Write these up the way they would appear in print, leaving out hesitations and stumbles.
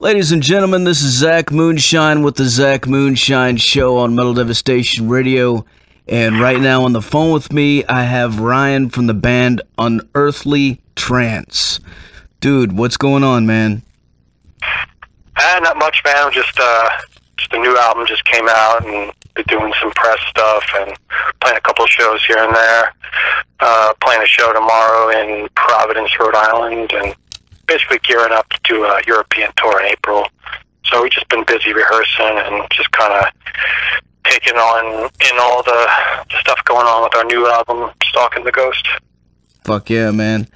Ladies and gentlemen, this is Zach Moonshine with the Zach Moonshine Show on Metal Devastation Radio. And right now on the phone with me, I have Ryan from the band Unearthly Trance. Dude, what's going on, man? Not much, man. Just a new album just came out, and been doing some press stuff and playing a couple of shows here and there. Playing a show tomorrow in Providence, Rhode Island, and basically gearing up to do a European tour in April. So we've just been busy rehearsing and just kind of taking on in all the stuff going on with our new album, Stalking the Ghost. Fuck yeah, man.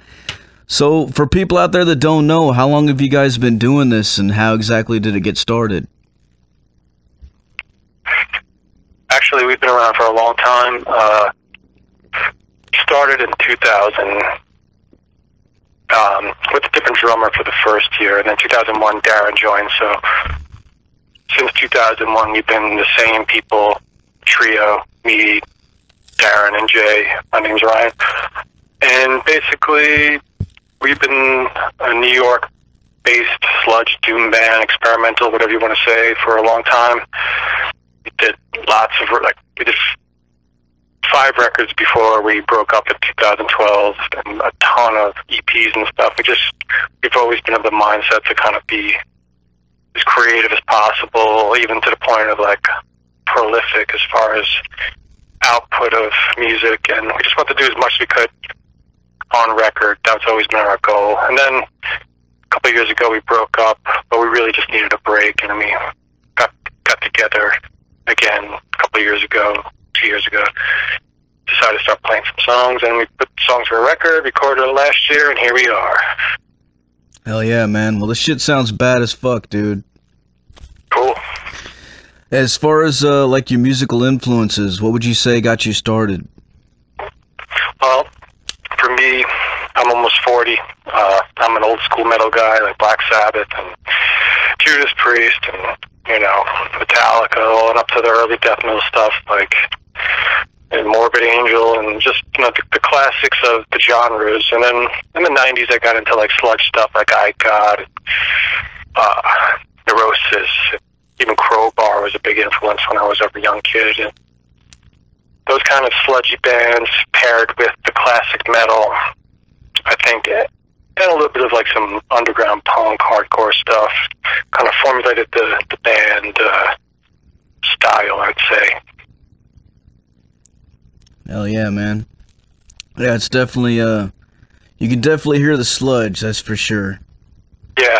So for people out there that don't know, how long have you guys been doing this, and how exactly did it get started? Actually, we've been around for a long time. Started in 2000 with a different drummer for the first year, and then 2001 Darren joined. So since 2001, we've been the same people, trio, me, Darren, and Jay. My name's Ryan. And basically, we've been a New York-based sludge doom band, experimental, whatever you want to say, for a long time. We did lots of, we did 5 records before we broke up in 2012, and a ton of EPs and stuff. We've always been of the mindset to kind of be as creative as possible, even to the point of prolific as far as output of music, and we just want to do as much as we could on record. That's always been our goal. And then a couple of years ago we broke up, but we really just needed a break, and we got together again a couple of years ago, 2 years ago. Decided to start playing some songs, and we put songs for a record, recorded it last year, and here we are. Hell yeah, man. Well, this shit sounds bad as fuck, dude. Cool. As far as your musical influences, what would you say got you started? Well, for me, I'm almost 40. I'm an old school metal guy, like Black Sabbath and Judas Priest and, Metallica, all up to the early death metal stuff, and Morbid Angel, and just, the classics of the genres. And then in the 90s, I got into, sludge stuff like I God, Neurosis, even Crowbar was a big influence when I was a young kid. And those kind of sludgy bands paired with the classic metal, I think, and a little bit of some underground punk, hardcore stuff, kind of formulated the band style, I'd say. Hell yeah, man. Yeah, it's definitely, you can definitely hear the sludge, that's for sure. Yeah,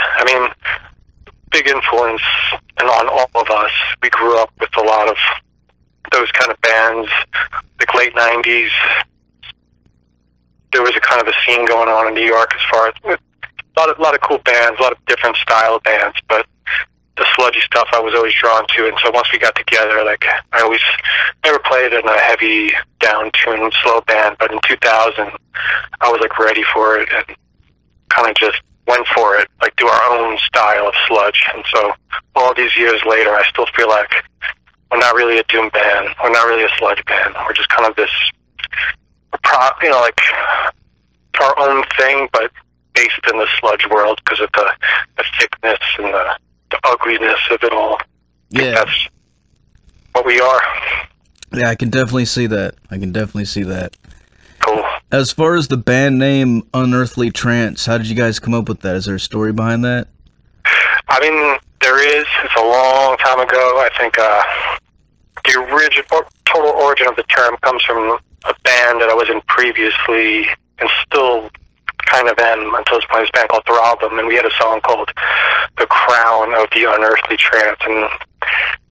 big influence and on all of us. We grew up with a lot of those kind of bands, late 90s. There was a kind of a scene going on in New York as far as a lot of cool bands, a lot of different style bands, but the sludgy stuff I was always drawn to. And so once we got together, I always never played in a heavy down-tuned slow band, but in 2000 I was ready for it and kind of just went for it, do our own style of sludge. And so all these years later, I still feel like we're not really a doom band, we're not really a sludge band, we're just kind of this our own thing, but based in the sludge world because of the thickness and the ugliness of it all. Yeah. That's what we are. Yeah, I can definitely see that. Cool. As far as the band name Unearthly Trance, how did you guys come up with that? Is there a story behind that? There is. It's a long time ago. I think the original total origin of the term comes from a band that I was in previously, and still kind of am until this point, this band called Thraldom, and we had a song called The Crown of the Unearthly Trance, and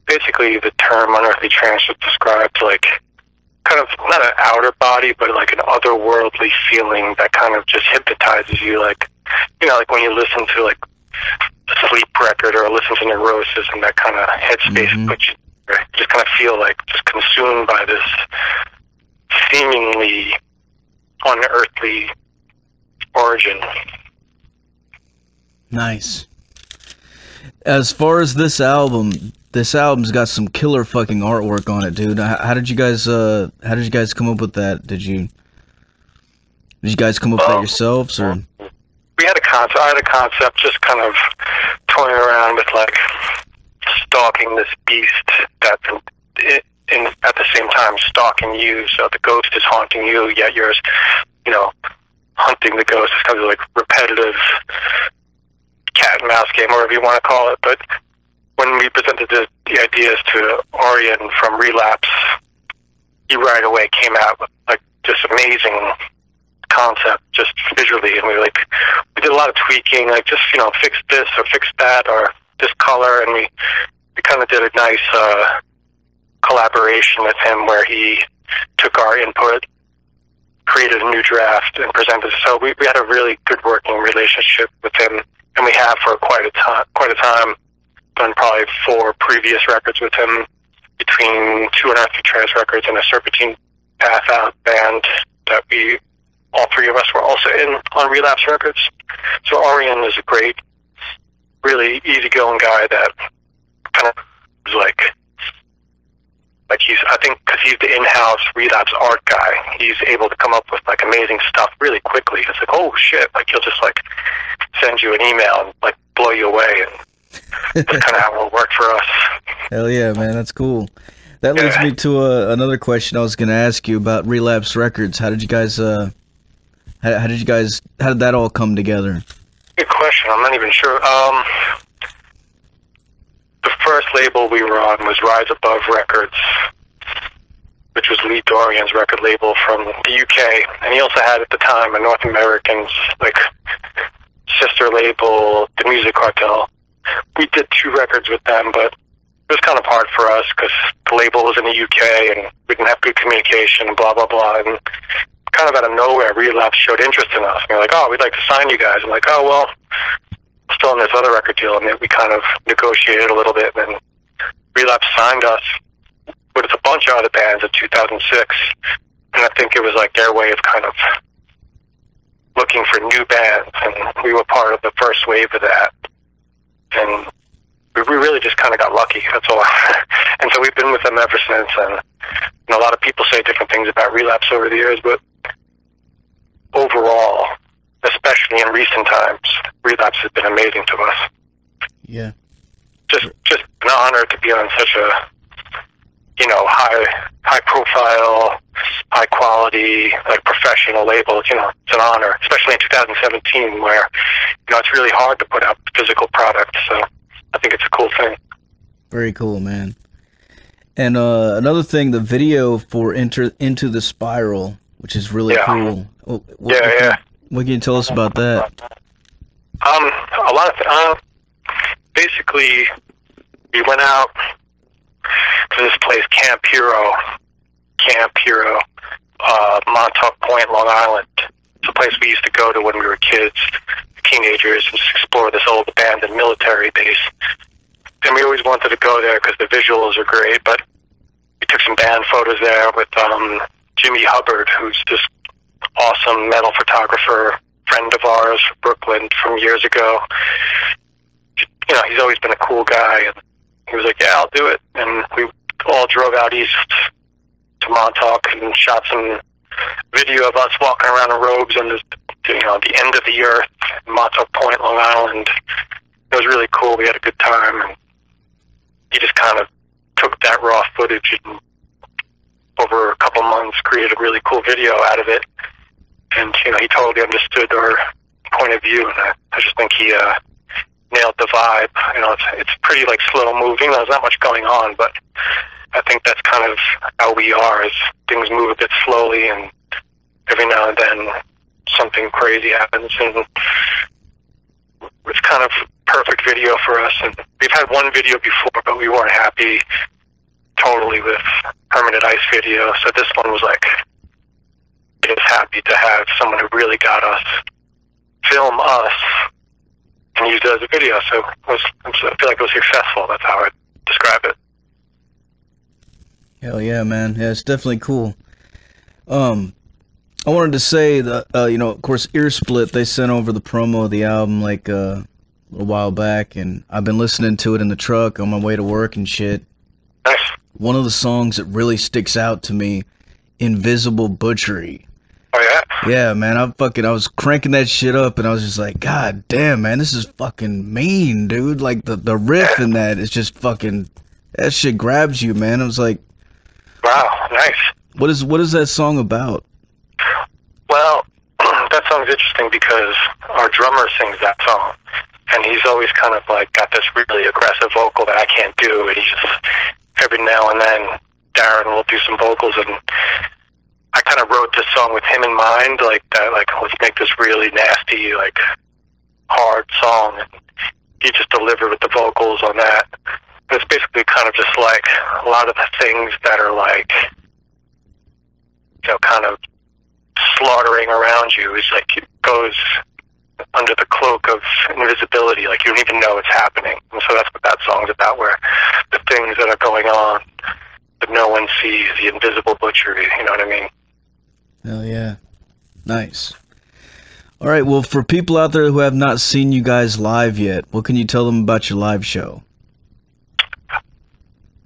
basically the term Unearthly Trance just describes kind of not an outer body, but an otherworldly feeling that kind of just hypnotizes you, when you listen to a Sleep record or listen to Neurosis, and that kind of headspace puts you just kind of feel just consumed by this seemingly unearthly origin. Nice. As far as this album's got some killer fucking artwork on it, dude. How did you guys come up with that? Did you guys come up with that yourselves, or? We had a concept. I had a concept just kind of toying around with like stalking this beast that's at the same time stalking you. So the ghost is haunting you, yet you're, you know, hunting the ghost. It's kind of like repetitive cat and mouse game, whatever you want to call it. But when we presented the ideas to Orion from Relapse, he right away came out with like this amazing concept just visually, and we did a lot of tweaking, like just, you know, fix this or fix that or this color, and we kind of did a nice collaboration with him where he took our input, created a new draft, and presented. So we had a really good working relationship with him, and we have for quite a time. Done probably 4 previous records with him, between 2 Unearthly Trance records and a Serpentine Path Out band that all 3 of us were also in on Relapse Records. So Orion is a great, really easygoing guy that kind of is like I think because he's the in-house Relapse art guy, he's able to come up with like amazing stuff really quickly. It's like, oh shit, like he'll just like send you an email and like blow you away, and that's kind of how it worked for us. Hell yeah, man, that's cool. That leads me to another question I was going to ask you about Relapse Records. How did you guys how did that all come together? Good question. I'm not even sure. The first label we were on was Rise Above Records, which was Lee Dorian's record label from the UK, and he also had at the time a North American like sister label, The Music Cartel. We did 2 records with them, but it was kind of hard for us because the label was in the UK and we didn't have good communication and blah, blah, blah. And kind of out of nowhere, Relapse showed interest in us. And they're like, oh, we'd like to sign you guys. I'm like, oh, well, I'm still in this other record deal. And then we kind of negotiated a little bit, and then Relapse signed us with a bunch of other bands in 2006. And I think it was like their way of kind of looking for new bands. And we were part of the first wave of that. And we really just kind of got lucky, that's all. And so we've been with them ever since. And you know, a lot of people say different things about Relapse over the years, but overall, especially in recent times, Relapse has been amazing to us. Yeah. Just an honor to be on such a, you know, high profile, high quality, like professional label. You know, it's an honor, especially in 2017 where, you know, it's really hard to put out physical product. So I think it's a cool thing. Very cool, man. And another thing, the video for Into the Spiral, which is really cool. What can you tell us about that? A lot of basically, we went out to this place, Camp Hero, Montauk Point, Long Island. It's a place we used to go to when we were kids, teenagers, and just explore this old abandoned military base. And we always wanted to go there because the visuals are great, but we took some band photos there with Jimmy Hubbard, who's this awesome metal photographer, friend of ours from Brooklyn from years ago. You know, he's always been a cool guy, and he was like, yeah, I'll do it. And we all drove out east to Montauk and shot some video of us walking around in robes on this, you know, the end of the earth, Montauk Point, Long Island. It was really cool. We had a good time, and he just kind of took that raw footage and over a couple months created a really cool video out of it. And, you know, he totally understood our point of view, and I just think he nailed the vibe. You know, it's pretty, like, slow moving. There's not much going on, but I think that's kind of how we are, is things move a bit slowly, and every now and then something crazy happens, and it's kind of perfect video for us. And we've had one video before, but we weren't happy totally with Permanent Ice video, so this one was like, just happy to have someone who really got us film us and use it as a video. So I feel like it was successful. That's how I'd describe it. Hell yeah, man. Yeah, it's definitely cool. I wanted to say that, you know, of course, Earsplit, they sent over the promo of the album like a little while back, and I've been listening to it in the truck on my way to work and shit. Nice. One of the songs that really sticks out to me, Invisible Butchery. Oh, yeah? Yeah, man, I was cranking that shit up, and I was just like, God damn, man, this is fucking mean, dude. Like, the riff in that is just fucking, that shit grabs you, man. I was like, wow, nice. What is that song about? Well, that song's interesting because our drummer sings that song, and he's always kind of like got this really aggressive vocal that I can't do, and he just, every now and then, Darren will do some vocals, and I kind of wrote this song with him in mind, like that, like, let's make this really nasty, like, hard song, and he just delivered with the vocals on that. And it's basically kind of just like a lot of the things that are like, you know, kind of slaughtering around you is like, it goes under the cloak of invisibility, like you don't even know it's happening. And so that's what that song's about, where the things that are going on that no one sees, the invisible butchery, you know what I mean? Hell yeah. Nice. All right, well, for people out there who have not seen you guys live yet, what can you tell them about your live show?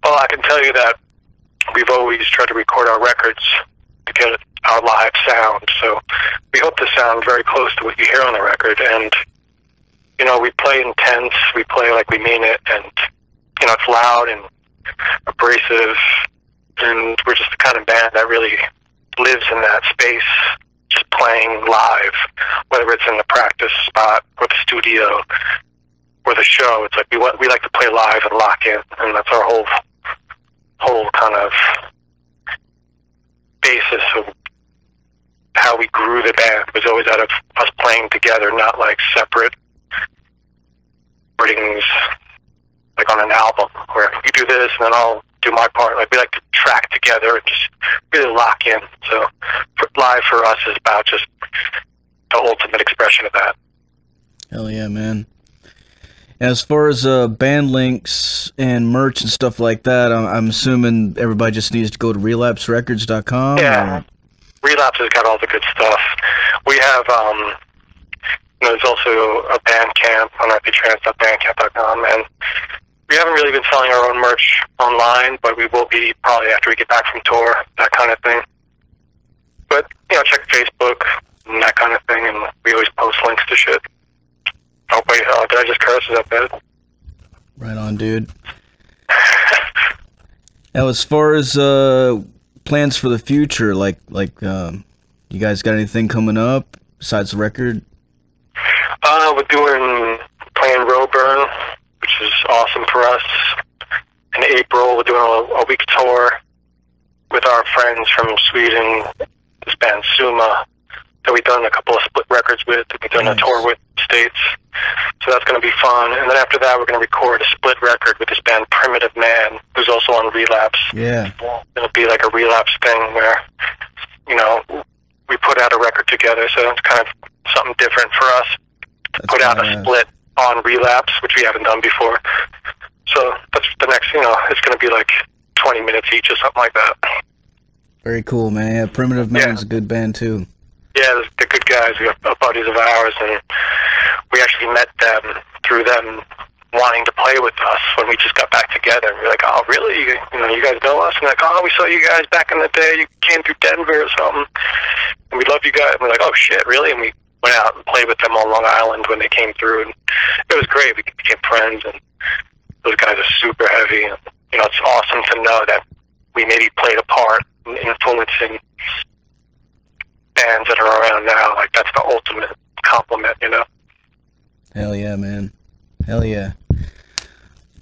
Well, I can tell you that we've always tried to record our records to get our live sound, so we hope to sound very close to what you hear on the record, and, you know, we play intense, we play like we mean it, and, you know, it's loud and abrasive, and we're just the kind of band that really lives in that space, just playing live, whether it's in the practice spot or the studio or the show. It's like we like to play live and lock in, and that's our whole kind of basis of how we grew the band. It was always out of us playing together, not like separate recordings, like on an album where you do this and then I'll do my part. Like, we like to track together and just really lock in. So live for us is about just the ultimate expression of that. Hell yeah, man. As far as band links and merch and stuff like that, I'm assuming everybody just needs to go to relapserecords.com? Yeah. Or? Relapse has got all the good stuff. We have, you know, there's also a Bandcamp, unearthlytrance.bandcamp.com, and we haven't really been selling our own merch online, but we will be probably after we get back from tour, that kind of thing. But, you know, check Facebook and that kind of thing, and we always post links to shit. Oh, wait, did I just curse? Is that bad? Right on, dude. Now, as far as plans for the future, like you guys got anything coming up besides the record? We're playing Roburn, which is awesome for us. In April, we're doing a week tour with our friends from Sweden, this band Suma, that we've done a couple of split records with, that we've done a tour with the States. So that's going to be fun. And then after that, we're going to record a split record with this band Primitive Man, who's also on Relapse. Yeah. It'll be like a Relapse thing where, you know, we put out a record together, so it's kind of something different for us to put out a split on Relapse, which we haven't done before. So that's the next, you know, it's going to be like 20 minutes each or something like that. Very cool, man. Yeah, Primitive Man's a good band, too. Yeah, they're good guys. We are buddies of ours, and we actually met them through them wanting to play with us when we just got back together. And we're like, oh, really? You know, you guys know us? And they're like, oh, we saw you guys back in the day. You came through Denver or something. And we love you guys. And we're like, oh, shit, really? And we went out and played with them on Long Island when they came through. And it was great. We became friends, and those guys are super heavy. And, you know, it's awesome to know that we maybe played a part in influencing bands that are around now. Like, that's the ultimate compliment, you know? Hell yeah, man. Hell yeah.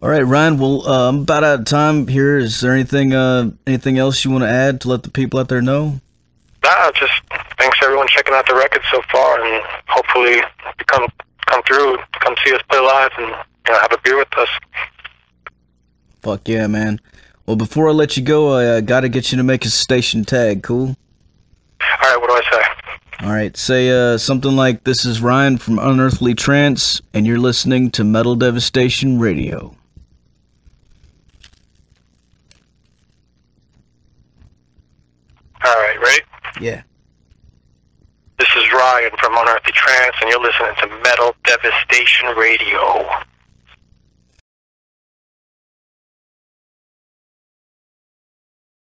All right, Ryan, well, I'm about out of time here. Is there anything else you want to add to let the people out there know? Nah, just thanks everyone checking out the record so far, and hopefully you come through, come see us play live, and, you know, have a beer with us. Fuck yeah, man. Well, before I let you go, I got to get you to make a station tag, cool? All right, what do I say? All right, say something like, this is Ryan from Unearthly Trance, and you're listening to Metal Devastation Radio. All right, ready? Yeah. This is Ryan from Unearthly Trance, and you're listening to Metal Devastation Radio.